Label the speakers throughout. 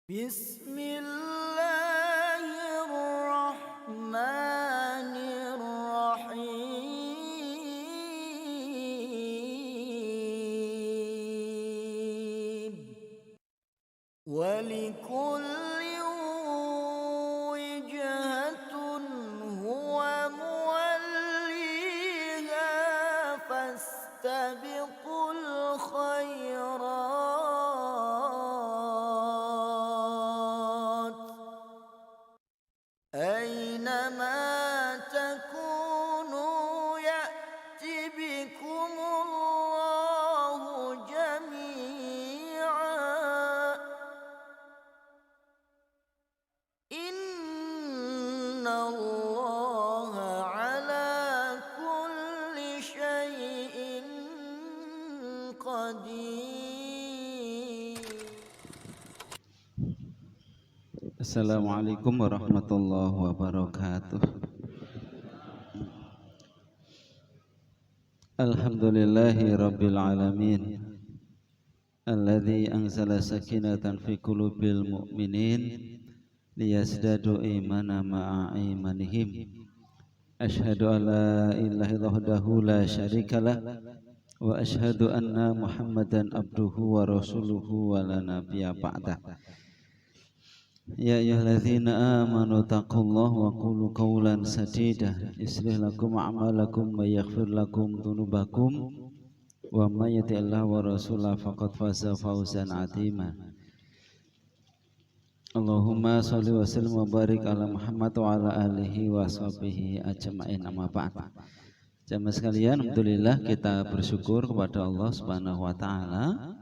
Speaker 1: Bismillahirrahmanirrahim. Walikulli wijhatun huwa muwalliha fastabiqul khairat aynama takunu ya'ti bikumullahu jami'a innallaha ala kulli syai'in qadir.
Speaker 2: Assalamualaikum warahmatullahi wabarakatuh. Alhamdulillahi rabbil alamin, alladzi anzala sakinatan fi qulubil mu'minin liyazdadu imana ma'a imanihim. Asyhadu an la ilaha illallah wahdahu la syarikalah wa asyhadu anna Muhammadan abduhu wa rasuluhu wa la nabiyya ba'dah. Ya ayyuhalladzina amanu taqullaha wa qulu qawlan sadida yuslih lakum a'malakum wa yaghfir lakum dhunubakum wa may yuti'illaha wa rasulahu faqad faza fawzan 'azima. Allahumma shalli wa sallim wa barik ala Muhammad wa ala alihi wa sahbihi ajma'in, amma ba'd. Jamaah sekalian, alhamdulillah kita bersyukur kepada Allah Subhanahu wa taala.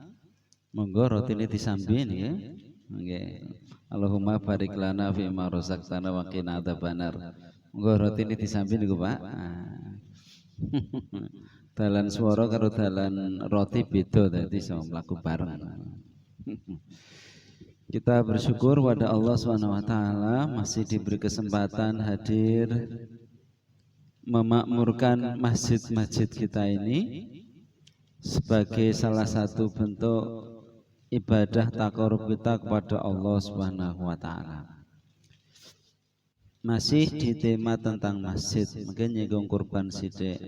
Speaker 2: Monggo roti ini disambi nggih. Nggih. Allahumma barik lana fi ma razaqtana wa qina adzabannar. Monggo roti ini disambi niku, Pak. Dalan swara karo dalan roti beda, dadi iso mlaku bareng. Kita bersyukur pada Allah Subhanahu wa taala masih diberi kesempatan hadir memakmurkan masjid-masjid kita ini sebagai salah satu bentuk ibadah taqarrub kita kepada Allah Subhanahu wa taala. Masih di tema tentang masjid, mungkin nyinggung kurban sithik.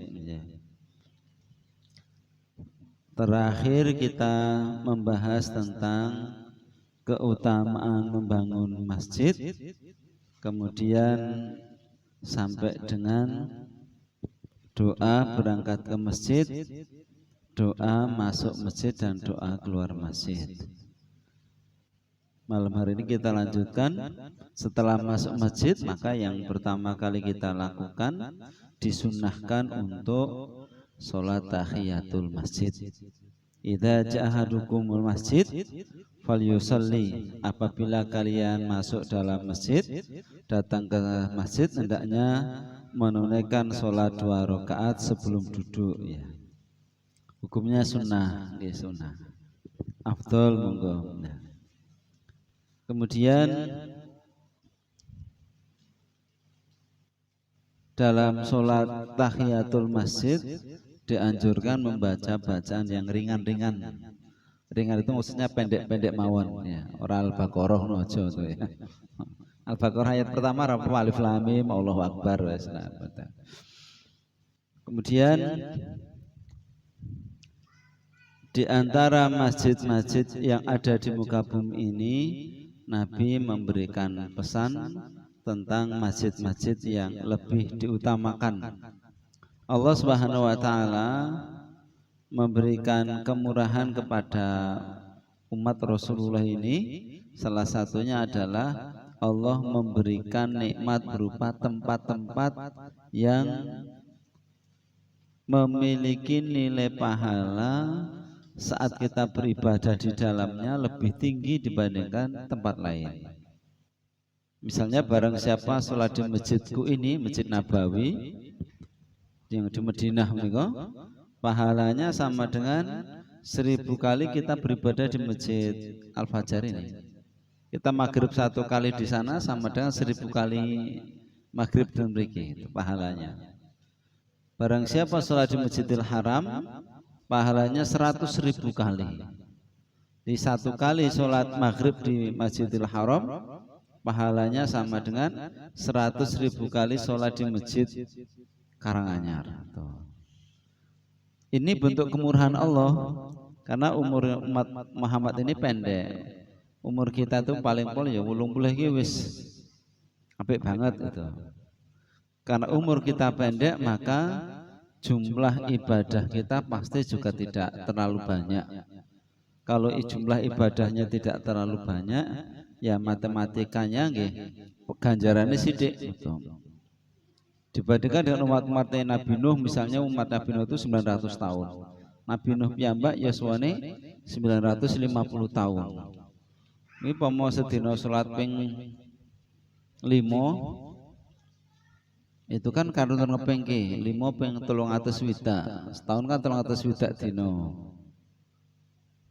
Speaker 2: Terakhir kita membahas tentang keutamaan membangun masjid, kemudian sampai dengan doa berangkat ke masjid, doa masuk masjid, dan doa keluar masjid. Malam hari ini kita lanjutkan. Setelah masuk masjid, maka yang pertama kali kita lakukan disunnahkan untuk sholat tahiyatul masjid. Idza ja'a ahadukumul masjid falyusalli. Apabila kalian masuk dalam masjid, datang ke masjid, hendaknya menunaikan sholat 2 rakaat sebelum duduk, ya. Hukumnya sunnah, sunnah. Afdol monggo. Kemudian dalam sholat tahiyatul masjid dianjurkan membaca bacaan yang ringan-ringan. Ringan itu maksudnya pendek-pendek mawon, ya. Ora Al-Baqarah no aja to, ya. Al-Baqarah ayat pertama alif lam mim Allahu akbar wis. Kemudian di antara masjid-masjid yang ada di muka bumi ini, Nabi memberikan pesan tentang masjid-masjid yang lebih diutamakan. Allah Subhanahu wa taala memberikan kemurahan kepada umat Rasulullah ini. Salah satunya adalah Allah memberikan nikmat berupa tempat-tempat yang memiliki nilai pahala saat kita beribadah di dalamnya lebih tinggi dibandingkan tempat lain. Misalnya barang siapa sholat di masjidku ini, Masjid Nabawi yang di Madinah, pahalanya sama dengan 1000 kali kita beribadah di Masjid Al-Fajar ini. Kita maghrib 1 kali di sana sama dengan 1000 kali maghrib dan mriki, itu pahalanya. Barang siapa sholat di Masjidil Haram, pahalanya 100.000 kali. Di satu kali sholat maghrib di Masjidil Haram pahalanya sama dengan 100.000 kali sholat di Masjid Karanganyar. Ini bentuk kemurahan Allah, karena umur umat Muhammad ini pendek. Umur kita tuh paling pol ya 80 iki wis apik banget itu. Karena umur kita pendek, maka jumlah ibadah kita pasti juga tidak terlalu banyak. Kalau jumlah ibadahnya tidak terlalu banyak, ya matematikanya nggih ganjarannya sidik. Dibandingkan dengan umat-umat Nabi Nuh, misalnya umat Nabi Nuh itu 900 tahun. Nabi Nuh piyambak yaswane 950 tahun. Ini pomo sedina salat ping 5 itu kan karun ngeping ki 5 ping 300 swidak. Setahun kan 300 swidak dina.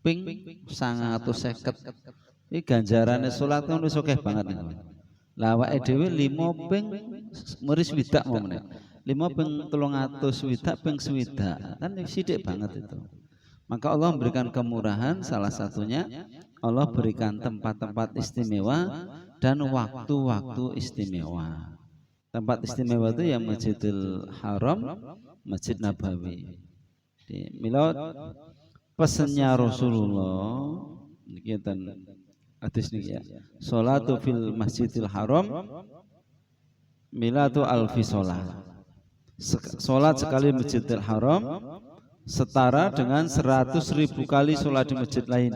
Speaker 2: Ping 950. Iki ganjarane salat ngono wis akeh banget niku. Lah awake dhewe 5 ping muris swidak momene. 5 ping 300 swidak ping swidak. Kan sithik banget itu. Maka Allah memberikan kemurahan, salah satunya Allah berikan tempat-tempat istimewa dan waktu-waktu istimewa. Tempat istimewa itu ya Masjidil Haram, Masjid Nabawi. Di milad pesannya Rasulullah kita hadis niki ya. Sholatu fil Masjidil Haram milatu alfi sholat. Sholat sekali Masjidil Haram setara dengan 100.000 kali sholat di masjid lain.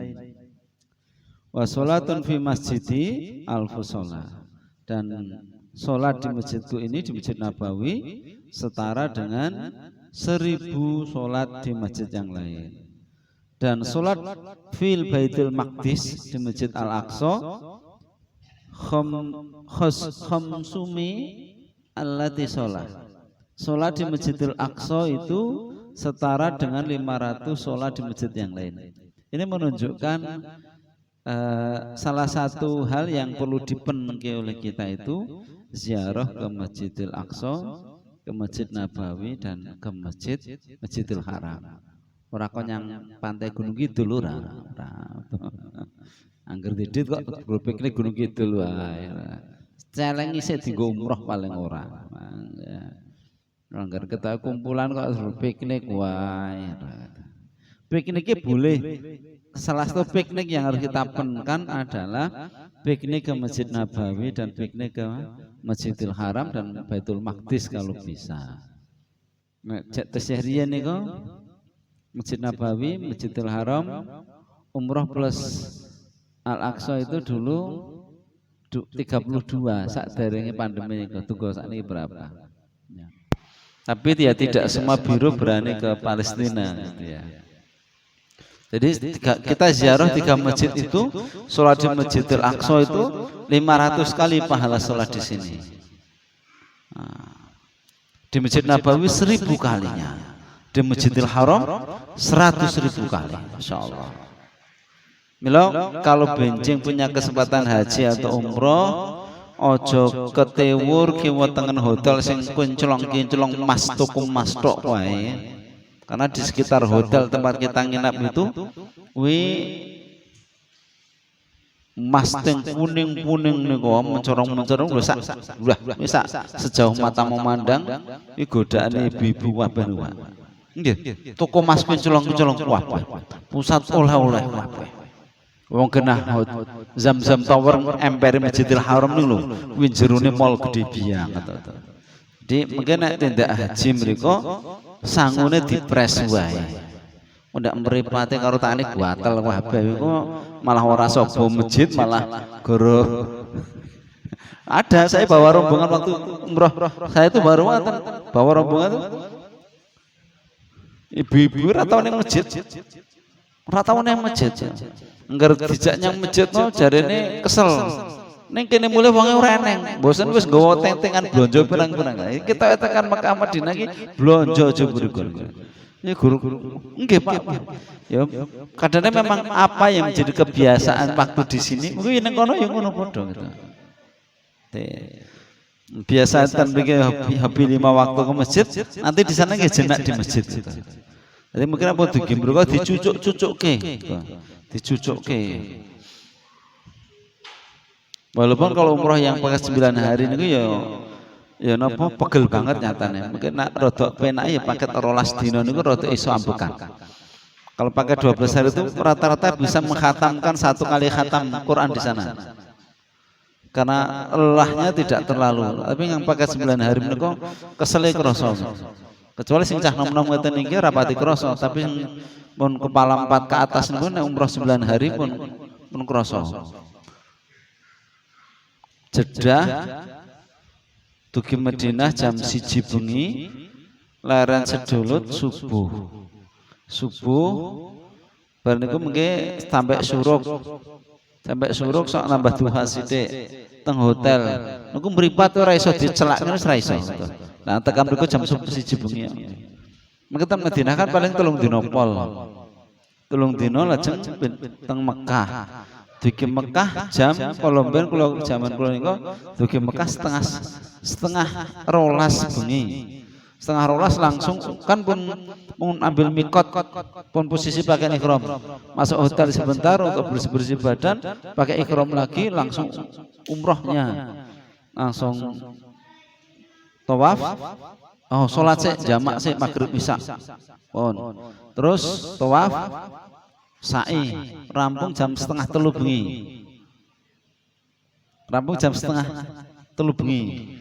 Speaker 2: Wa sholatun fi masjidi alfu sholat. Dan sholat di masjidku ini di Masjid Nabawi setara dengan 1000 sholat di masjid yang lain. Dan sholat fil Baitul Maqdis di Masjid Al-Aqsa khamsumi allati sholat. Sholat di Masjidil Aqsa itu setara dengan 500 sholat di masjid yang lain. Ini menunjukkan salah satu hal yang perlu dipenuhi oleh kita itu ziarah ke Masjidil Aqsa, ke Masjid Nabawi dan ke Masjidil Haram. Ora kok yang pantai Gunung Kidul ora. Angger didit kok piknik Gunung Kidul wae. Celeng isih dienggo umroh paling ora. Angger ketahui kumpulan kok piknik wae. Pikniknya boleh. Salah satu piknik yang harus kita penkan adalah piknik ke Masjid Nabawi dan piknik ke Masjidil Haram dan Baitul Maqdis kalau bisa. Nah, tersehrian nih kok Masjid Nabawi, Masjidil Haram, umroh plus Al-Aqsa itu dulu 32 saat derenge pandemi itu tunggu saat ini berapa? Ya. Tapi dia tidak semua biru berani ke Palestina, gitu ya. Jadi kita ziarah 3 masjid itu, sholat di Masjidil Aqsa itu 500 kali pahala sholat di sini. Nah, di Masjid Nabawi 1000 kalinya. Di Masjidil Haram 100.000 kali, Masya Allah. Milo kalau benjing punya kesempatan haji atau umroh, ojo ketewur kiwa tengen hotel sing kinclong mas tuku mas tok wae. Karena di sekitar hotel tempat kita nginap itu, mas teng kuning niku mencorong lho sak. Wis sejauh mata memandang iki godaane ibu-ibu wabah niku. Nggih, toko mas pencolong wah. Pusat oleh-oleh kabeh. Wong genah Zam-Zam Tower Empire Masjidil Haram niku lho, kuwi jerone mall gede banget to. Jadi mungkin nek tindak haji mriku sangune dipres wae. Ndak mripate karo takane guatel kabeh iku malah ora sapa masjid malah goro. Ada saya bawa rombongan waktu umroh. Saya itu baru bawa rombongan tuh ibu-ibu ratau nang masjid. Ratau nang masjid. Engger dijak nyang masjid no jarene kesel. Ning kene mulih wonge ora eneng. Bosen wis nggawa tentengan blonjo pirang-pirang. Kita tekan Mekah Madinah iki blonjo aja burigon. Ya guru-guru. Nggih Pak. Ya kadang memang apa yang menjadi kebiasaan waktu di sini kuwi ning kono ya ngono padha gitu. Biasa kan bikin hobi 5 waktu ke masjid, nanti di sana nggak jenak di masjid gitu. Jadi mungkin apa digimbro dicucuk-cucukke. Dicucukke. Walaupun kalau umroh yang pakai 9 hari niku ya napa pegel banget nyatane. Mungkin nak rada penak ya paket 12 dina niku rada iso ambekan. Kalau pakai 12 hari itu rata-rata bisa menghatamkan 1 kali khatam Quran di sana. Karena lelahnya tidak terlalu. Tapi yang pakai 9 hari niku kesele krasa. Kecuali sing cah nom-nom ngeten iki rapati krasa, tapi pun kepala 4 ke atas niku nek umroh 9 hari pun krasa. Jeddah dugi Madinah jam 1 bengi, leren sedolut subuh bar niku mengke sampai suruk sok nambah duha sithik teng hotel niku mripat ora iso dicelak wis ora iso. Nah tekan mriku jam 1 bengi. Mengke teng Madinah kan paling 3 dina pol. 3 dina lajeng teng Mekah. Dugi Mekah jam kolomben kula jaman kula niku dugi Mekah setengah 12 bengi. Setengah 12 langsung kan pun ambil mikot pun posisi pakai ihram. Masuk hotel sebentar untuk bersih-bersih badan, pakai ihram lagi langsung umrohnya. Langsung tawaf. Oh, salat sik jamak sik maghrib isya. Pun. Terus tawaf sa'i rampung jam setengah 3 bengi. Rampung jam setengah 3 bengi.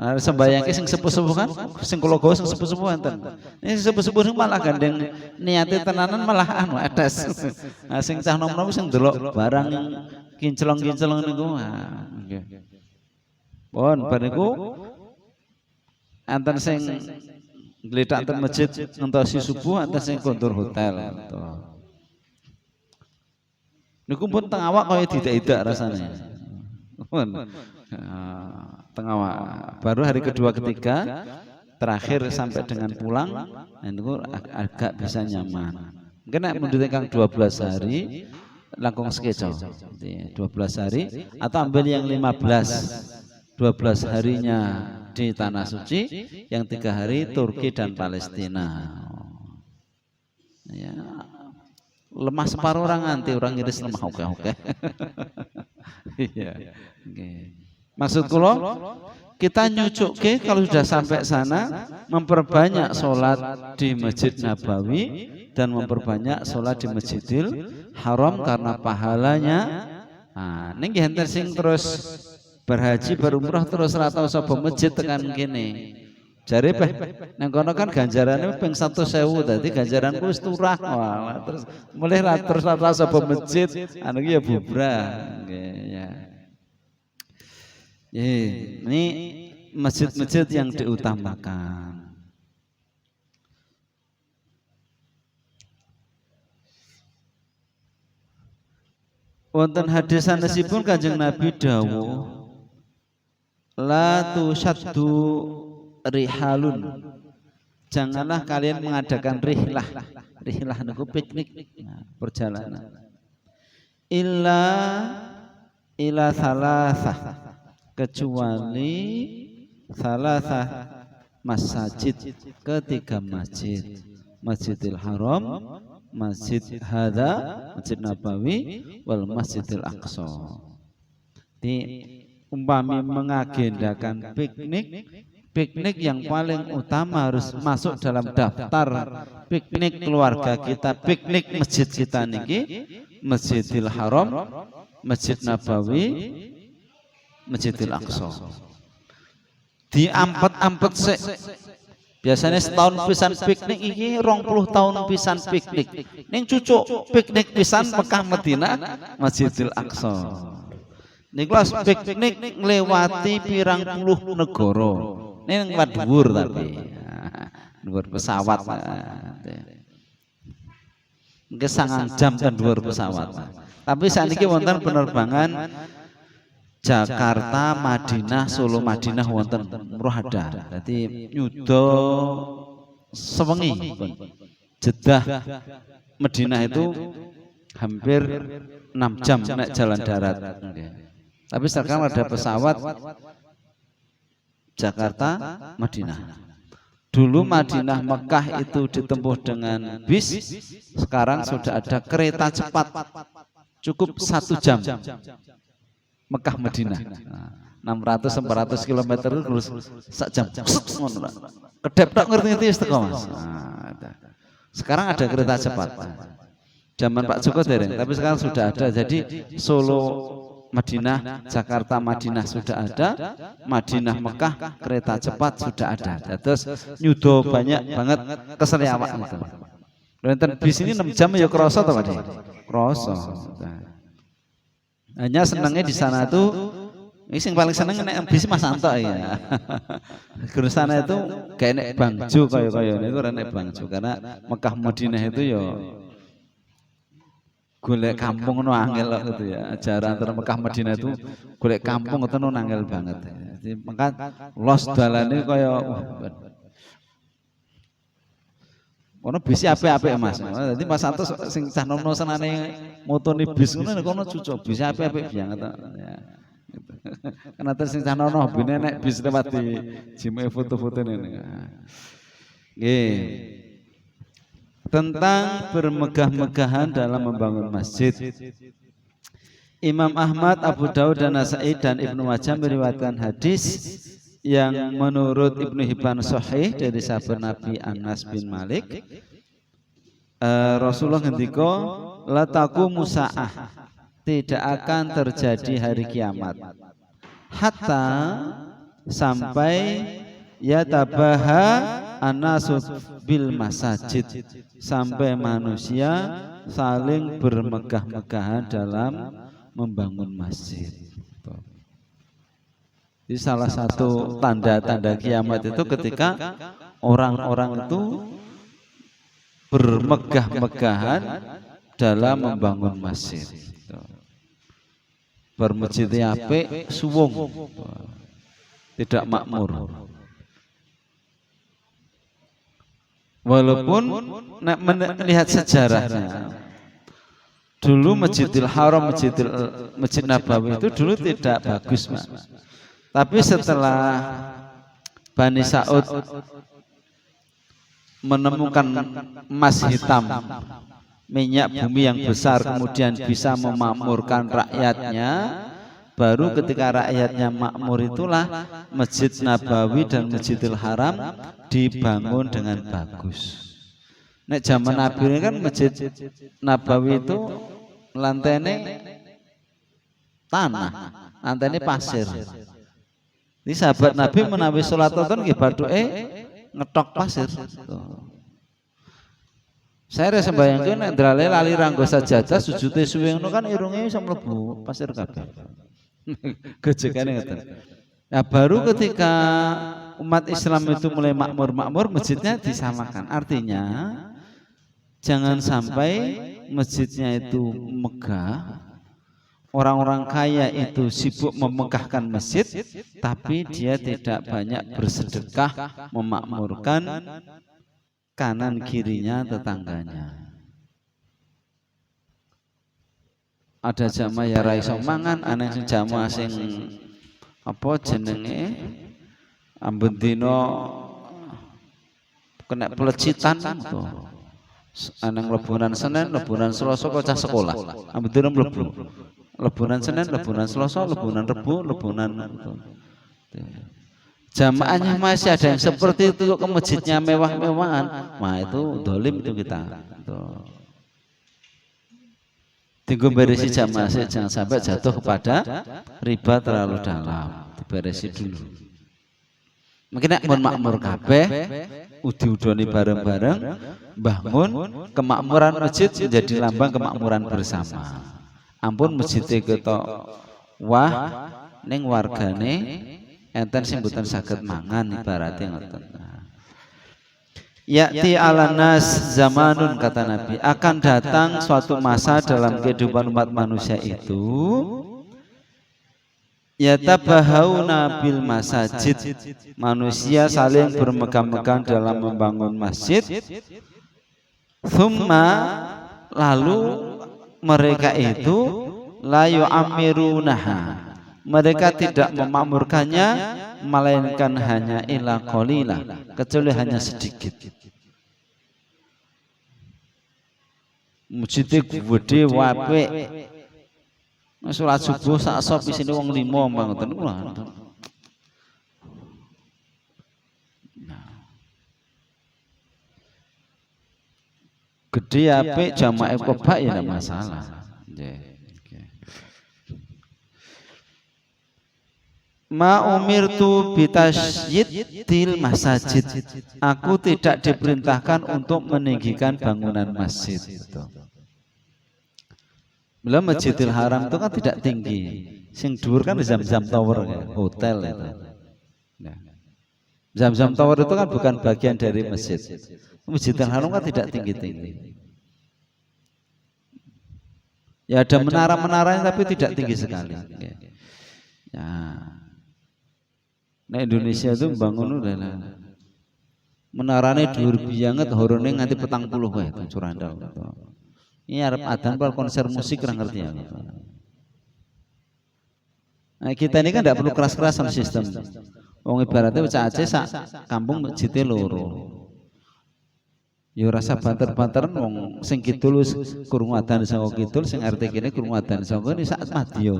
Speaker 2: Nah, sembayangke sing sepuh-sepuh kan, sing kula gawa sing sepuh-sepuh enten. Ini sepuh-sepuh malah gandeng niate tenanan malah anu edes. Nah, sing cah nom-nom sing ndelok barang kinclong-kinclong niku. Nah, nggih. Pun bar niku enten sing gletak teng masjid ngentosi subuh, enten sing kondur hotel. Niku pun teng awak kaya didak-idak rasane. Pun tengah baru hari kedua ketiga terakhir sampai dengan pulang niku agak bisa nyaman. Mungkin nek mundur kang 12 hari langkung sekeco. 12 hari atau ambil yang 15. 12 harinya di tanah suci, yang 3 hari Turki dan Palestina. Ya, lemah separuh orang nanti orang ngiris lemah oke. Iya. Maksud kula kita nyucukke kalau sudah sampai sana memperbanyak sholat di Masjid Nabawi dan memperbanyak sholat di Masjidil Haram karena pahalanya. Nah, ning enten sing terus berhaji berumrah terus ra tau sapa masjid tekan kene. Jare nang kono kan ganjarane ping 100.000 dadi ganjaranku wis turah. Wah, terus mulih ra terus ra sapa masjid anu ya bubrah. Nggih ya. Ini masjid-masjid yang diutamakan. Wonten hadis sanesipun Kanjeng Nabi dawuh, la tusyaddu rihalun. Janganlah kalian mengadakan rihlah. Rihlah niku piknik, perjalanan. Ila salasah. Kecuali salasah masjid, ketiga masjid, Masjidil Haram, Masjid Hadza, Masjid Nabawi, wal Masjidil Aqsa. Di umpami mengagendakan piknik yang paling utama harus masuk dalam daftar piknik keluarga kita, piknik masjid kita niki Masjidil Haram, Masjid Nabawi, Masjidil Aqsa. Diampet-ampet sik. Biasanya setahun pisan piknik iki 20 tahun pisan piknik. Ning cucuk piknik pisan Mekah Madinah Masjidil Aqsa. Niku piknik nglewati pirang puluh negara. Ning dhuwur tapi. Dhuwur pesawat. Mungkin 9 jam kan dhuwur pesawat. Tapi saniki wonten penerbangan Jakarta, Madinah, Solo, Madinah wonten murah ada. Jadi nyuda sewengi. Jeddah Madinah itu hampir 6 jam naik jalan darat. Tapi sekarang ada pesawat Jakarta, Madinah. Dulu Madinah Mekah itu ditempuh dengan bis, sekarang sudah ada kereta cepat cukup 1 jam Mekah Madinah. 600-400 km terus 1 jam. Kedep tak ngerti itu Mas. Sekarang ada kereta cepat. Zaman Pak Joko dereng, tapi sekarang sudah ada. Jadi Solo Madinah, Jakarta Madinah sudah ada, Madinah Mekah kereta cepat sudah ada. Terus nyudo banyak banget keseliawak itu. Dan bis ini 6 jam ya kroso atau Pak? Kroso. Hanya senangnya di sana tuh, ini yang paling seneng nek bis Mas Anto ya. Di sana itu kayak nek bangju kaya itu nek bangju karena Mekah Madinah itu ya golek kampung no angel gitu ya. Jarak antara Mekah Madinah itu golek kampung itu no angel banget. Jadi maka los dalane kaya ono bis apik-apik Mas. Dadi Mas Santos sing cah nono senane motone bis ngono kono cucuk bis apik-apik banget ya. Karena terus sing cah nono bine nek bis lewat di jime foto-foto ini. Nggih. Tentang bermegah-megahan dalam membangun masjid. Imam Ahmad, Abu Daud dan Nasai dan Ibnu Majah meriwayatkan hadis yang menurut Ibnu Hibban sahih dari sahabat Nabi Anas bin Malik. Rasulullah ngendika, la taqumu saah, tidak akan terjadi hari kiamat hatta sampai yatabaha anasu bil masajid, sampai manusia saling bermegah-megahan dalam membangun masjid. Jadi salah satu tanda-tanda kiamat itu ketika orang-orang itu bermegah-megahan dalam membangun masjid. Bermasjid apik suwung, tidak makmur. Walaupun melihat sejarahnya, dulu Masjidil Haram, Masjid Nabawi itu dulu tidak bagus, Mas. Tapi setelah Bani Saud menemukan emas hitam, minyak bumi yang besar, kemudian bisa memakmurkan rakyatnya, baru ketika rakyatnya makmur itulah Masjid Nabawi dan Masjidil Haram dibangun dengan bagus. Nek zaman Nabi ini kan Masjid Nabawi itu lantainya tanah, lantainya pasir. Ini sahabat Nabi menawi sholat tonton baduke ngetok pasir. Saya rasa bayangkan nek drale lali ranggo sajadah sujute suwe ngono kan irunge iso mlebu pasir kabeh. Gejekane ngoten. Nah, baru ketika umat Islam itu mulai makmur, masjidnya disamakan. Artinya jangan sampai masjidnya itu megah, orang-orang kaya itu sibuk memegahkan masjid, tapi dia tidak banyak bersedekah memakmurkan kanan kirinya tetangganya. Ada jamaah ya ra iso mangan, ana sing jamaah sing apa jenenge ambon dina kena pelecitan to. Anang leburan Senin, leburan Selasa kocah sekolah. Ambon dina mlebu. Leburan Senin, leburan Selasa, leburan Rebo, leburan jamaahnya masih ada yang seperti itu ke masjidnya mewah-mewahan. Nah itu dolim itu kita. Tunggu berisi jamaah, jangan sampai jatuh kepada riba terlalu dalam. Diberesi dulu. Mungkin mohon makmur kabeh, udi-udoni bareng-bareng, bangun kemakmuran masjid menjadi lambang kemakmuran bersama. Ampun masjid ketok wah ning wargane enten sing mboten saged mangan ibaratnya ngoten. Ya'ti ala nas zamanun, kata Nabi, akan datang suatu masa dalam kehidupan umat manusia itu yatabahawna bil masajid, manusia saling bermegah-megahan dalam membangun masjid. Thumma, lalu mereka itu la yu'amirunaha, Mereka tidak memakmurkannya melainkan hanya illa qalila, kecuali hanya sedikit. Masjid gede wape. Salat subuh sak sop isine wong 5 ngoten kula. Gede apik jamaah kebak ya tidak masalah. Ma umirtu bitasyidil masajid. Aku tidak diperintahkan untuk meninggikan bangunan masjid. Belum Masjidil Haram itu kan tidak tinggi. Sing dhuwur kan Zam-Zam Tower, hotel itu. Zam-Zam Tower itu kan bukan bagian dari masjid. Masjidil Haram kan tidak tinggi-tinggi. Ya ada menara-menaranya tapi tidak tinggi sekali. Ya. Nah Indonesia itu bangun udah menaranya dhuwur banget, horone nganti 40 wae curandal. Ini arep adzan per konser musik kurang ngerti ya. Nah, kita ini kan tidak perlu keras-kerasan sistem. Wong ibaratnya Cak Aceh sak kampung masjidnya loro. Ya rasa banter-banteran wong sing kidul wis krungu adzan saka kidul, sing RT kene krungu adzan saka ini saat madya.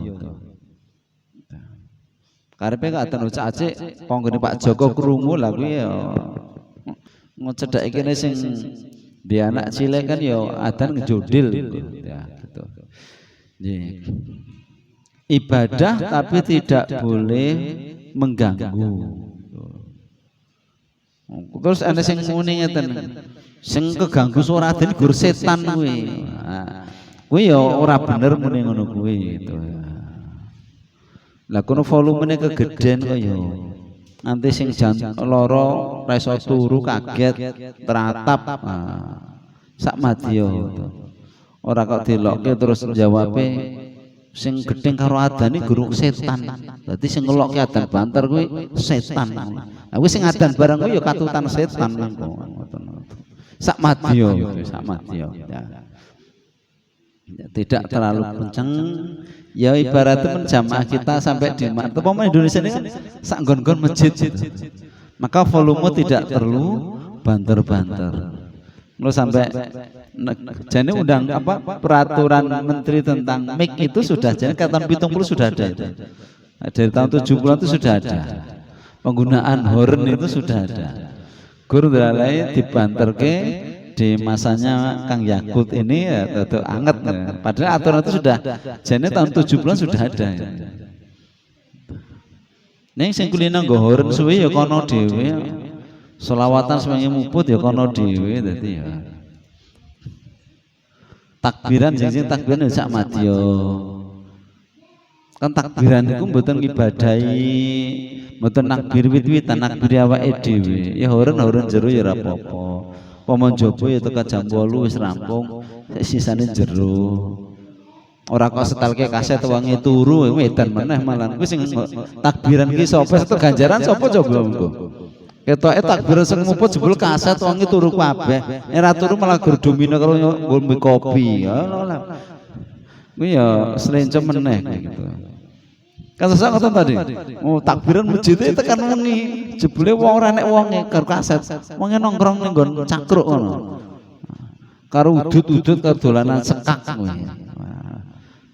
Speaker 2: Karepe kok adzan Cak Aceh konggone Pak Joko krungu lha kuwi ya ngecedhake kene sing dia anak cilik kan ya adzan ngejodil ya gitu. Ibadah tapi tidak boleh mengganggu. Terus ana sing muni ngeten. Sing keganggu suara adzan gur setan kuwi. Kuwi ya ora bener muni ngono kuwi gitu. Lah kono volumene kegeden kok ya. Nanti sing jan loro ra iso turu kaget teratap sak madya ora kok dilokke terus jawabe sing gedeng karo adzan iki guru setan. Dadi sing ngelokke adzan banter kuwi setan. Lah kuwi sing adzan bareng kuwi ya katutan setan ngoten. Sak madya sak madya ya. Tidak terlalu kenceng. Ya ibaratnya menjamaah kita sampai di mana Indonesia ini kan sak nggon-nggon masjid gitu. Maka volume tidak perlu banter-banter. Lalu sampai jadi undang apa peraturan menteri tentang mic itu sudah jadi tahun 70 sudah ada itu. Dari tahun 70 itu sudah ada. Penggunaan horn itu sudah ada. Guru dalai dibanterke di masanya Kang Yakut ini ya tetap anget ya. Padahal aturan itu sudah jadi tahun 70-an sudah ada ya. Ning sing kulina nggo horn suwe ya kono dhewe. Selawatan semuanya muput ya kono dhewe dadi ya. Takbiran sing takbiran sak madya. Kan takbiran iku mboten ngibadahi, mboten nakbir wit-witan, nakbir awake dhewe. Ya horn jero ya ora apa-apa. Pomon jopo ya tekan jam 8 wis rampung, sisane jero. Ora kok setelke kaset wangi turu wedan meneh malah. Kuwi sing takbiran ki sapa setu ganjaran sapa coba engko. Ketoke takbiran sing muput jebul kaset wangi turu kabeh. Ora turu malah gur domino karo ngombe kopi. Kuwi ya slencem meneh gitu. Kan sesuk ngoten tadi. Oh, takbiran masjid tekan wengi. Jebule wong ora nek wonge karo kaset. Wonge nongkrong ning nggon cakruk ngono. Karo udut-udut karo dolanan sekak kuwi.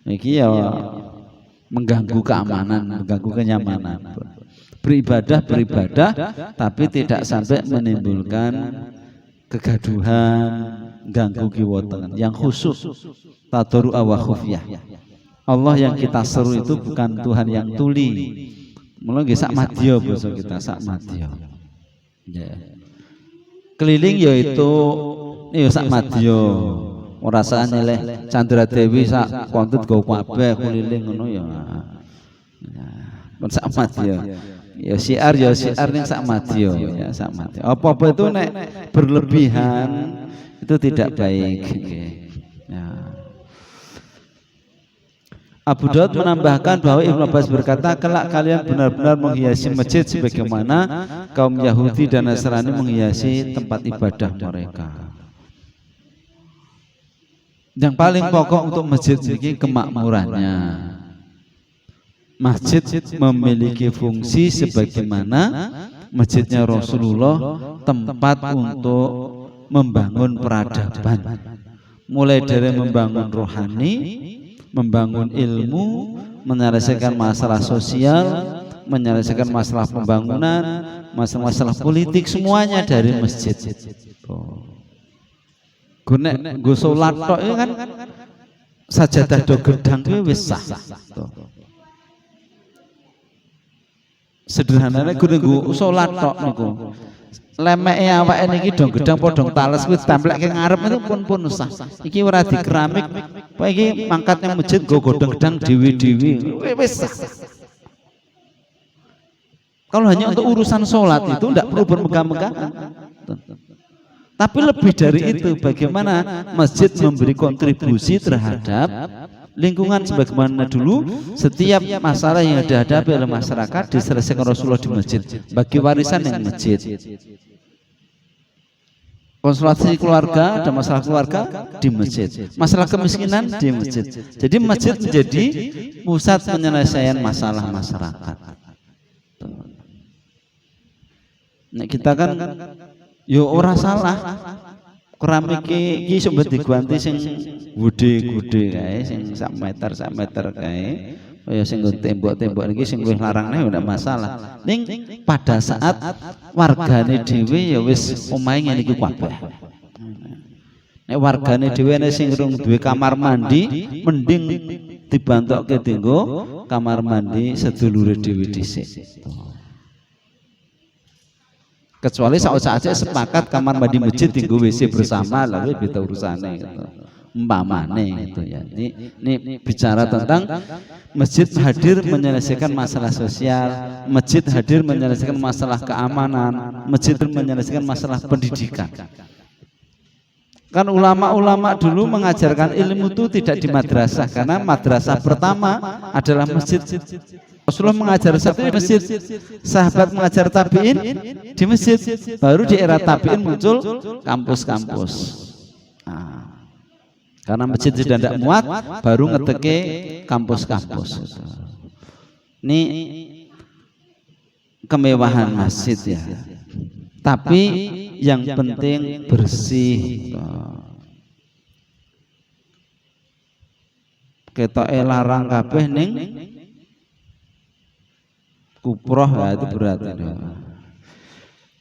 Speaker 2: Iki ya mengganggu keamanan, mengganggu kenyamanan. Beribadah tapi tidak sampai menimbulkan kegaduhan, ganggu kiwoten yang khusus tadarru wa khufyah. Allah yang kita seru itu bukan Tuhan yang tuli. Mula nggih sak madya basa kita sak madya. Ya. Keliling yaitu ya sak madya. Ora sak nyeleh Candra Dewi sak kontut go kabeh keliling ngono ya. Ya, sak madya. Ya syiar ning sak madya ya sak madya. Apa-apa itu nek berlebihan itu tidak baik. Ya. Abu Daud menambahkan bahwa Ibnu Abbas berkata, kelak kalian benar-benar menghiasi masjid sebagaimana kaum Yahudi dan Nasrani menghiasi tempat ibadah mereka. Yang paling pokok untuk masjid ini kemakmurannya. masjid memiliki fungsi sebagaimana masjidnya Rasulullah tempat untuk membangun peradaban, mulai dari membangun rohani, membangun ilmu, menyelesaikan masalah sosial, menyelesaikan masalah pembangunan, masalah politik, semuanya dari masjid. Gunek go salat tok itu kan sajadah do gedang itu wis sah. Sederhananya gunek go salat tok niku. Lemeke awake niki do gedang podong tales kuwi templeke ngarep itu pun sah. Iki ora di keramik. Pak iki mangkatnya masjid go godhong gedang dewi-dewi wis sah. Kalau hanya untuk urusan sholat itu tidak perlu bermegah-megahan. Tapi lebih dari itu, bagaimana masjid memberi kontribusi terhadap lingkungan sebagaimana dulu setiap masalah yang dihadapi oleh masyarakat diselesaikan Rasulullah di masjid, bagi warisan yang masjid. Konsultasi keluarga, ada masalah keluarga di masjid, masalah kemiskinan di masjid. Jadi masjid menjadi pusat penyelesaian masalah masyarakat. Nah, kita kan yo ora salah keramik iki iso diganti sing gede-gede kae, sing sak meter kae. Ya sing tembok-tembok iki sing wis larangnya ndak masalah. Ning pada saat wargane dhewe ya wis omahe ngene iki kabeh. Nek wargane dhewe sing rung duwe kamar mandi, mending dibantokke dienggo kamar mandi sedulure dhewe dhisik. Kecuali saat-saat sepakat kamar mandi masjid tinggal WC bersama, lalu kita urusannya gitu. Umpamane gitu ya. Ini bicara tentang masjid hadir menyelesaikan masalah sosial, masjid hadir menyelesaikan masalah keamanan, masjid menyelesaikan masalah pendidikan. Kan ulama-ulama dulu mengajarkan ilmu itu tidak di madrasah, karena madrasah pertama adalah masjid. Rasulullah mengajar satu di masjid, sahabat mengajar tabiin di masjid, baru di era tabiin muncul kampus-kampus. Nah, karena masjid sudah tidak muat, baru ngeteke kampus-kampus. Ini kemewahan masjid ya. Tapi yang penting bersih. Ketoke larang kabeh ning kuproh ya, itu berat.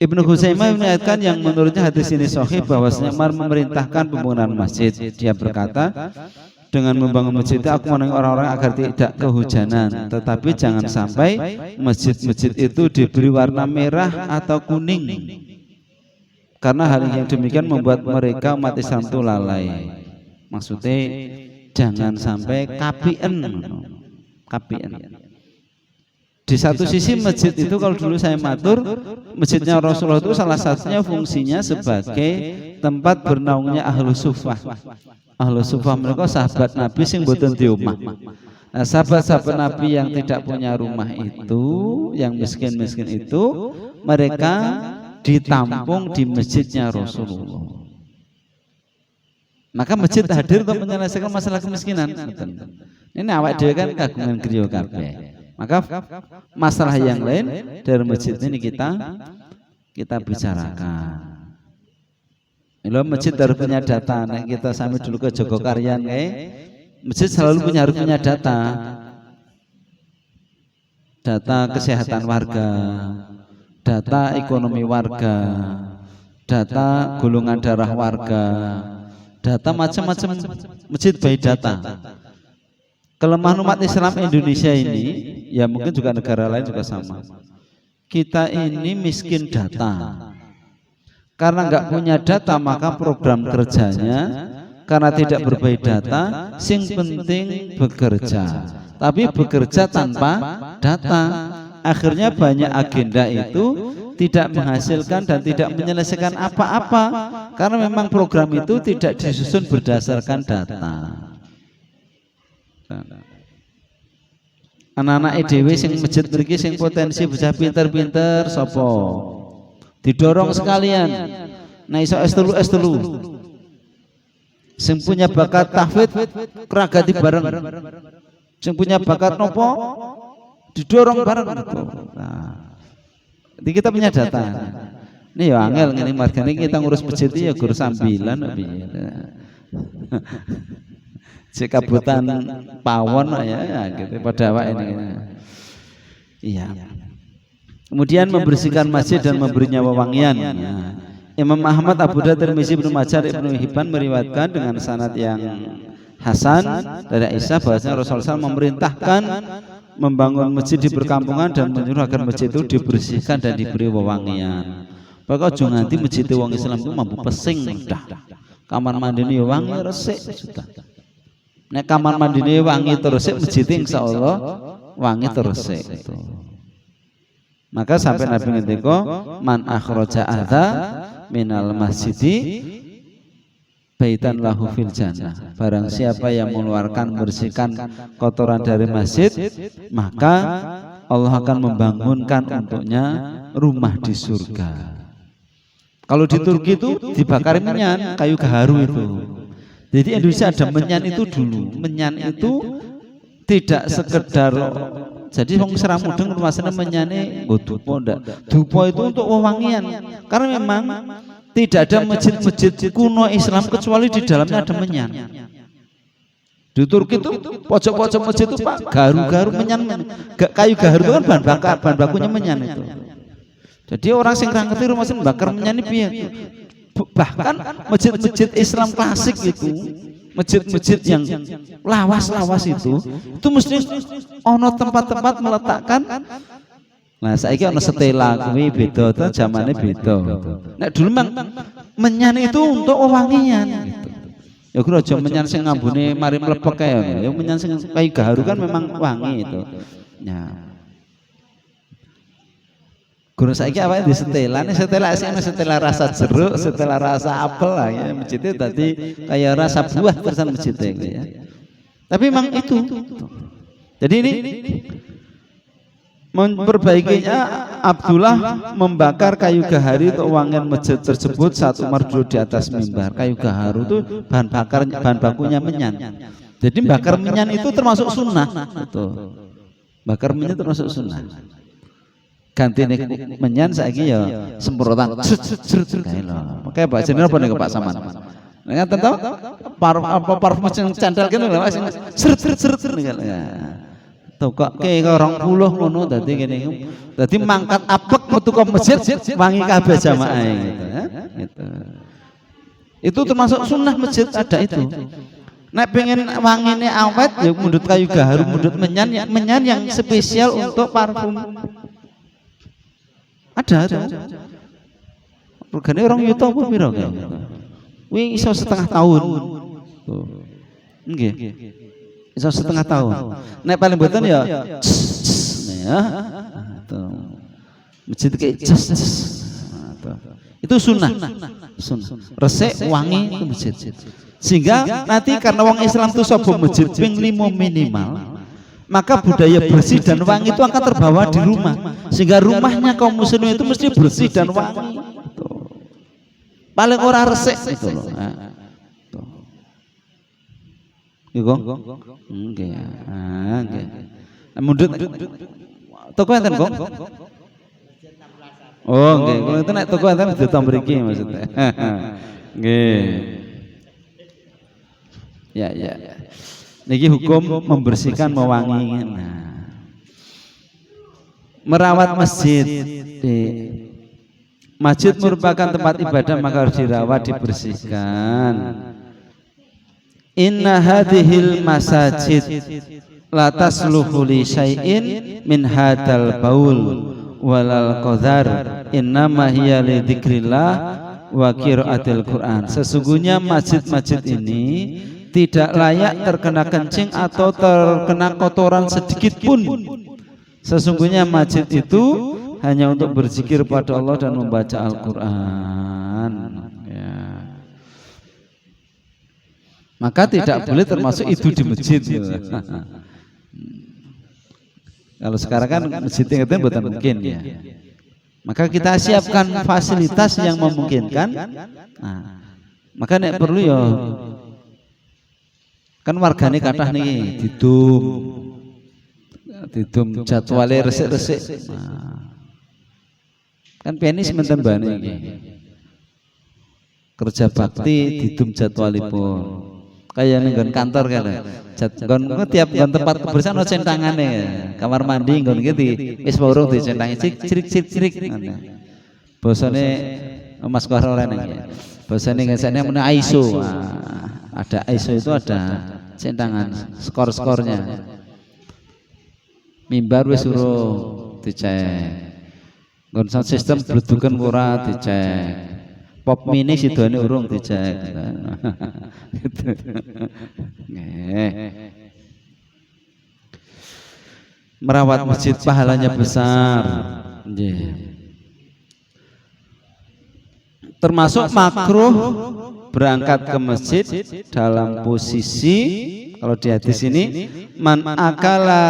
Speaker 2: Ibnu Huzaimah menyatakan yang menurutnya hadis ini sahih bahwasanya Umar memerintahkan pembangunan masjid. Dia berkata, dengan membangun masjid aku mengenai orang-orang agar tidak kehujanan, tetapi jangan sampai masjid-masjid itu diberi warna merah atau kuning, karena hal yang demikian membuat mereka umat Islam itu lalai. Maksudnya jangan sampai kapien. Di satu sisi masjid itu kalau dulu saya matur, masjidnya Rasulullah itu salah satunya fungsinya sebagai tempat bernaungnya ahlu sufah. Ahlu sufah mereka sahabat Nabi sing boten di omah. Nah, sahabat-sahabat Nabi yang tidak punya rumah itu, yang miskin-miskin itu, mereka ditampung di masjidnya Rasulullah. Maka masjid hadir untuk menyelesaikan masalah kemiskinan. Ini awak dhewe kan kagungan griya kabeh. Maka masalah yang lain dari masjid ini kita bicarakan. Kalau masjid harus punya data. Nah, kita sampai dulu ke Jogokaryan, masjid selalu harus punya data. Data kesehatan warga, data ekonomi warga, data golongan darah warga, data macam-macam. Masjid by data. Kelemahan umat Islam Indonesia ini, ya mungkin juga negara lain juga sama. Kita ini miskin data. Karena nggak punya data, maka program kerjanya karena tidak berbagi data, sing penting bekerja. Tapi bekerja tanpa data, akhirnya banyak agenda itu tidak menghasilkan dan tidak menyelesaikan apa-apa, karena memang program itu tidak disusun berdasarkan data. Anak-anak EDW sing masjid mriki sing potensi bisa pinter-pinter sapa? Didorong sekalian. Nah iso S3 sing punya bakat tahfidz keragati bareng. Sing punya bakat nopo? didorong bareng itu. Nah, jadi kita punya data. Ini ya angel ngene margane kita ngurus masjid ya gur sambilan piye. Sekabutan pawon ya gitu pada awak ini. Iya. Kemudian membersihkan masjid dan memberinya wewangian. Nah, Imam Ahmad, Abu Dawud, Tirmizi, Ibnu Majah, Ibnu Hibban meriwayatkan dengan sanad yang hasan dari Aisyah bahwasanya Rasulullah SAW memerintahkan membangun masjid di perkampungan dan menyuruh agar masjid itu dibersihkan dan diberi wewangian. Pokoknya jangan nanti masjid wong Islam itu mampu pesing dah. Kamar mandine wangi resik sudah. Nek kamar mandine wangi terus masjid insyaallah wangi terus itu. Maka sampai Nabi ngendika man akhraja adza minal masjidi baitan lahu fil jannah. Barang siapa yang mengeluarkan bersihkan kotoran dari masjid, maka Allah akan membangunkan untuknya rumah di surga. Kalau di Turki itu dibakar menyan, kayu gaharu itu. Jadi Indonesia ada menyan itu dulu. Menyan itu tidak sekedar jadi wong Seram Mudeng rumasane menyane nggo dupa ndak. Dupa itu untuk wewangian. Karena memang tidak ada masjid-masjid kuno Islam kecuali di dalamnya ada menyan. Di Turki itu pojok-pojok masjid itu Pak garu-garu menyan. Kayu gaharu itu kan bahan bakar, bahan bakunya menyan itu. Jadi orang sing ra ngerti rumasen bakar menyan piye. Bahkan masjid-masjid Islam klasik itu, masjid-masjid yang lawas-lawas itu mesti ono tempat-tempat meletakkan. Nah, saiki ono setela kuwi beda to, zamane beda. Nek dulu memang menyan itu untuk wewangian gitu. Ya kuwi aja menyan sing ngambune mari mlepek kae. Ya menyan sing kayu gaharu kan memang wangi itu. Ya. Guru saiki apa di setela, nih setela rasa jeruk, setela rasa apel lah ya masjidnya tadi kayak rasa buah terusan masjidnya ya. Tapi memang itu. Jadi ini memperbaikinya Abdullah membakar kayu gaharu untuk wangian masjid tersebut saat Umar duduk di atas mimbar. Kayu gaharu itu bahan bakunya menyan. Jadi bakar menyan itu termasuk sunnah. Bakar menyan termasuk sunnah. Ganti nih menyan saiki ya semprotan kae lho. Makanya Pak Jenderal apa nih Pak Saman. Nek tentu parfum sing candal kene lho sing seret nih kan. Ya. Tokoke 20 ngono dadi kene. Dadi mangkat apek metu ke masjid wangi kabeh jamaah gitu ya. Gitu. Itu termasuk sunnah masjid ada itu. Nek pengen wangine awet ya mundut kayu gaharu, mundut menyan yang spesial untuk parfum. Ada. Regane orang yuta apa pira kaya. Kuwi iso setengah tahun. Nggih. Iso setengah tahun. Nek paling mboten ya ya. Masjid kayak itu sunnah. Resik wangi ke masjid. Sehingga nanti karena wong Islam itu sapa masjid ping 5 minimal. Maka budaya bersih dan wangi itu akan terbawa di rumah, sehingga rumahnya kaum muslimin itu mesti bersih dan wangi. Paling ora resik itu loh. Iku? Nggih. Nggih. Mundut toko enten kok. Oh, nggih. Kalau itu nek toko enten ditampa mriki maksudnya. Nggih. Ya. Niki hukum membersihkan mewangi. Nah, merawat masjid. Masjid merupakan tempat ibadah maka harus dirawat, dibersihkan. Inna hadhil masajid la tasluhu li syai'in min hadal baul walal qadar innama hiya li dzikrillah wa qiraatil Quran. Sesungguhnya masjid-masjid ini tidak layak terkena kencing atau terkena kotoran sedikit pun. Sesungguhnya masjid itu hanya untuk berzikir pada Allah dan membaca Al-Quran ya. Maka tidak boleh termasuk itu di masjid. Kalau sekarang kan masjid itu bukan mungkin ya. Maka kita siapkan fasilitas yang memungkinkan. Nah, maka nek perlu ya kan wargane kathah niki didum didum jadwale resik-resik. Nah. Kan penis menten bane iki. Kerja bakti didum jadwalipun. Kayak ning kantor kene. Tiap tempat kebersihan ono centangane. Kamar mandi nggon iki wis urung dicentangi crik. Bosone Mas Kohrolen iki. Bosone ngesane men ISO. Ada ISO itu ada centangan skor-skornya. Mimbar wis urung dicek. Nggon sound system bleduken ora dicek. Pop mini sidone urung dicek. Gitu. Merawat masjid pahalanya besar. Termasuk makruh berangkat ke masjid dalam posisi kalau di hadis ini man akala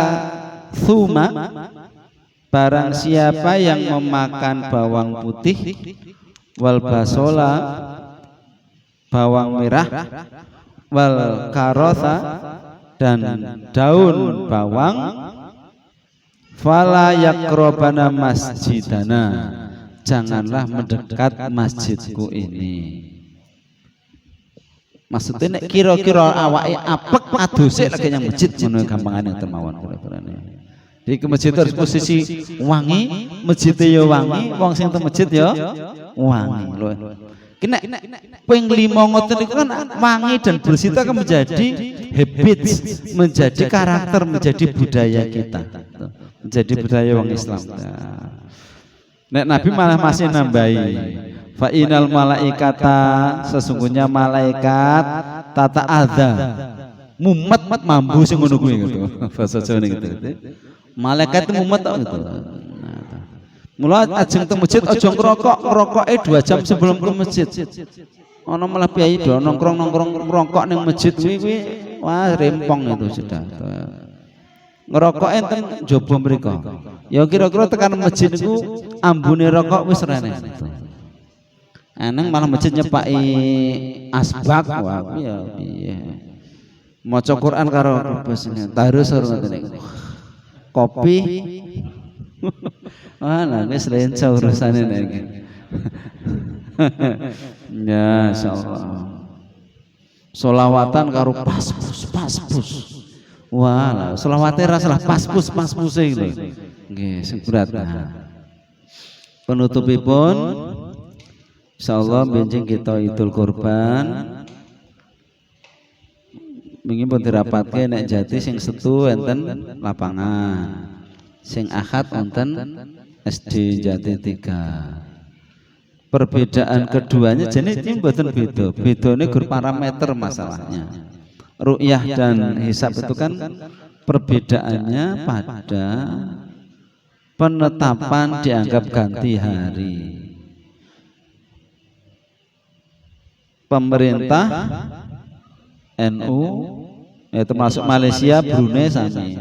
Speaker 2: thuma, barang siapa yang memakan bawang putih, wal basola, bawang merah, wal karotha, dan daun bawang, fala yakrobana masjidana, janganlah mendekat masjidku ini. Maksudnya kira-kira awake apek aduse lagi yang masjid ngono gampangane termawon kira-kirane. Di ke masjid harus posisi wangi, masjidnya ya wangi, wong sing teng masjid ya wangi lho. Kena ping 5 ngoten niku kan wangi dan bersih itu akan menjadi habits, menjadi karakter, menjadi budaya kita. Menjadi budaya wong Islam. Nek Nabi malah masih nambahi. Fa inal malaikata, sesungguhnya malaikat tata adza. Mumet mambu sing ngono kuwi gitu. Bahasa Jawa gitu. Malaikat itu mumet gitu. Mula ajeng teng masjid aja ngerokoke 2 jam sebelum ke masjid. Ana malah piye do nongkrong ngerokok ning masjid kuwi wah rempong itu sudah. Ngerokok enten njaba mriko. Ya kira-kira tekan masjid niku ambune rokok wis rene. Eneng malah masjid nyepaki asbak wah piye. Maca Quran karo bosnya tarus ngoten niku. Kopi wah wis lenca urusane nek. Ya insyaallah. Sholawatan karo paspus. Wah, selawate ra salah paspus-paspuse lho. Nggih, sing berat. Penutupipun insyaallah benjing kita Idul Kurban. Minggu pun dirapatke nek Jati sing Setu enten lapangan. Sing Ahad enten SD Jati 3. Perbedaan keduanya jenis ini mboten beda. Bedane gur parameter masalahnya. Ru'yah dan hisab itu kan perbedaannya pada penetapan dianggap ganti hari. Pemerintah NU termasuk Malaysia, Brunei sami,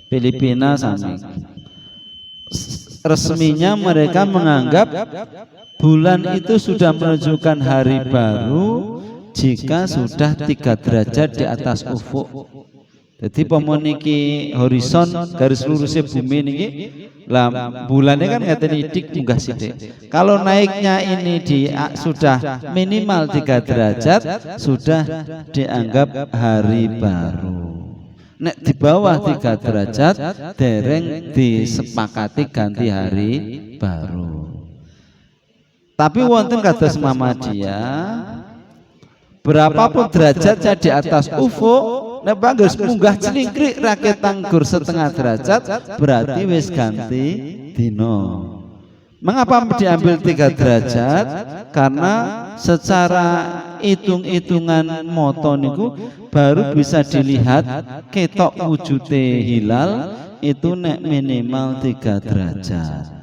Speaker 2: Filipina sami. Resminya mereka menganggap bulan itu sudah menunjukkan hari baru jika sudah 3 derajat di atas ufuk. Jadi pemoniki horizon garis lurusnya bumi niki lah bulannya kan ngeten idik munggah sithik. Kalau naiknya ini sudah minimal 3 derajat sudah dianggap hari baru. Nek di bawah 3 derajat dereng disepakati ganti hari baru. Tapi wonten kados Muhammadiyah berapapun derajatnya di atas ufuk, nek banggus munggah celingkrik rakyat tanggur setengah derajat berarti wis ganti dino. Mengapa diambil 3 derajat? Karena secara hitung-hitungan moto niku baru bisa dilihat ketok wujude hilal itu nek minimal 3 derajat.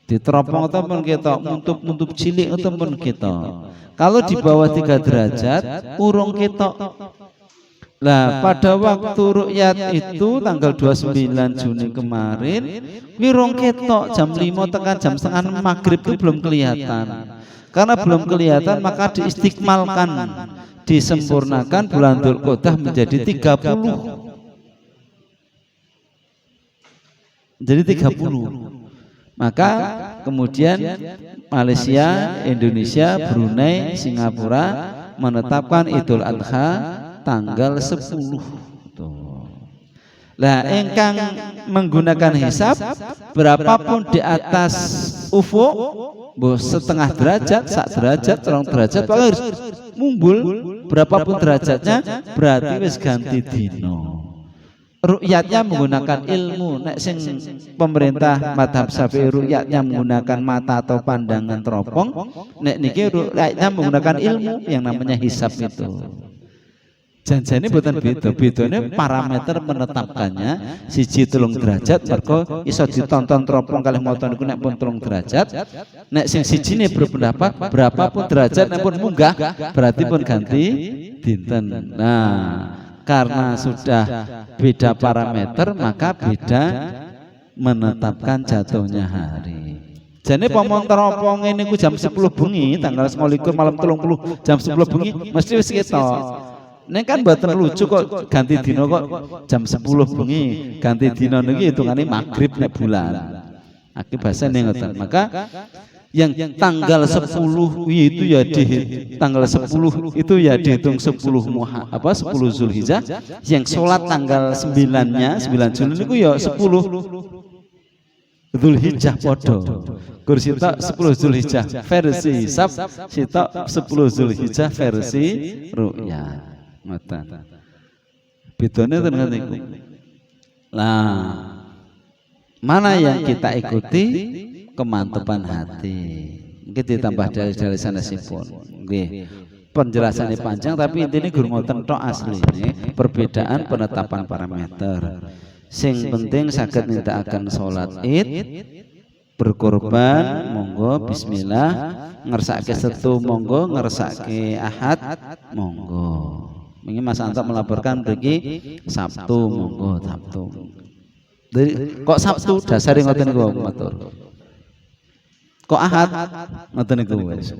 Speaker 2: Diteropong ataupun ketok, muntup cilik ataupun ketok. Kalau di bawah 3 derajat urung ketok. Nah, pada waktu ru'yat itu tanggal 29 Juni kemarin, wirong ketok jam 5 tekan jam setengah maghrib itu belum kelihatan. Karena belum kelihatan maka diistikmalkan, disempurnakan bulan Dzulqa'dah menjadi 30. Jadi 30. Maka kemudian Malaysia, Indonesia, Brunei, Singapura menetapkan Idul Adha tanggal 10. Lah engkang menggunakan hisab berapapun di atas ufuk, setengah derajat, sak derajat, rong derajat, harus mumbul berapapun derajatnya, berarti wis ganti dino. Ru'yatnya menggunakan ilmu. Nek sing pemerintah madhab Syafi'i ru'yatnya menggunakan mata atau pandangan teropong, nek niki ru'yatnya menggunakan ilmu yang namanya hisab itu. Janjane boten beda, bedane parameter menetapkannya siji 3 derajat mergo iso ditonton teropong kalih mata niku nek pun 3 derajat. Nek sing sijine berpendapat berapapun derajat nek pun munggah berarti pun ganti dinten. Nah, karena sudah beda parameter maka beda menetapkan jatuhnya hari. Jadi pomong teropong ini ku jam 10 bengi tanggal 29 malam 30 jam 10 bengi mesti wis ketok. Ini kan buatan lucu kok ganti dino kok jam 10 bengi ganti dino niki hitungane maghrib nek bulan. Akibatnya ngoten. Maka yang tanggal 10 itu ya tanggal 10 itu ya dihitung 10 Zulhijjah. Yang sholat tanggal 9-nya 9 Juli niku ya 10 Zulhijjah podo. Gur sitok 10 Zulhijjah versi hisab, sitok 10 Zulhijjah versi ru'yah. Mata. Bedane tenan niku. Lah, mana yang kita ikuti? Kemantepan hati. Mungkin ditambah dalil-dalil sanesipun. Nggih. Penjelasannya panjang tapi intinya guru ngoten tok asline perbedaan penetapan parameter. Sing penting saged nindakaken salat Id, berkorban monggo bismillah, ngersake setu monggo, ngersake ahad monggo. Ini Mas Anto melaporkan pergi Sabtu monggo Sabtu. Dari kok Sabtu dasare ngoten niku matur. Kok ahad ngoten niku wis.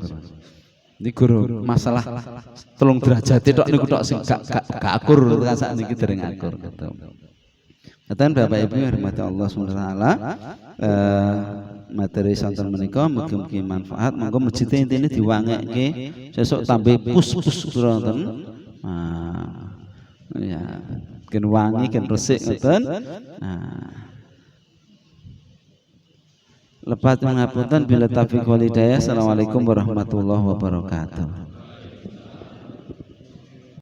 Speaker 2: Ini guru masalah 3 derajat tok niku tok sing gak akur kan sakniki dereng akur gitu. Ngaten Bapak Ibu hormati Allah Subhanahu wa taala. Materi santen menika mugi-mugi manfaat. Monggo masjid intine diwangekke sesuk tambah pus-pus wonten. Nah, ya, gen wangi, gen resik ngoten. Nah, lepat mengapunten bila taufiq wal hidayah. Assalamualaikum warahmatullahi wabarakatuh.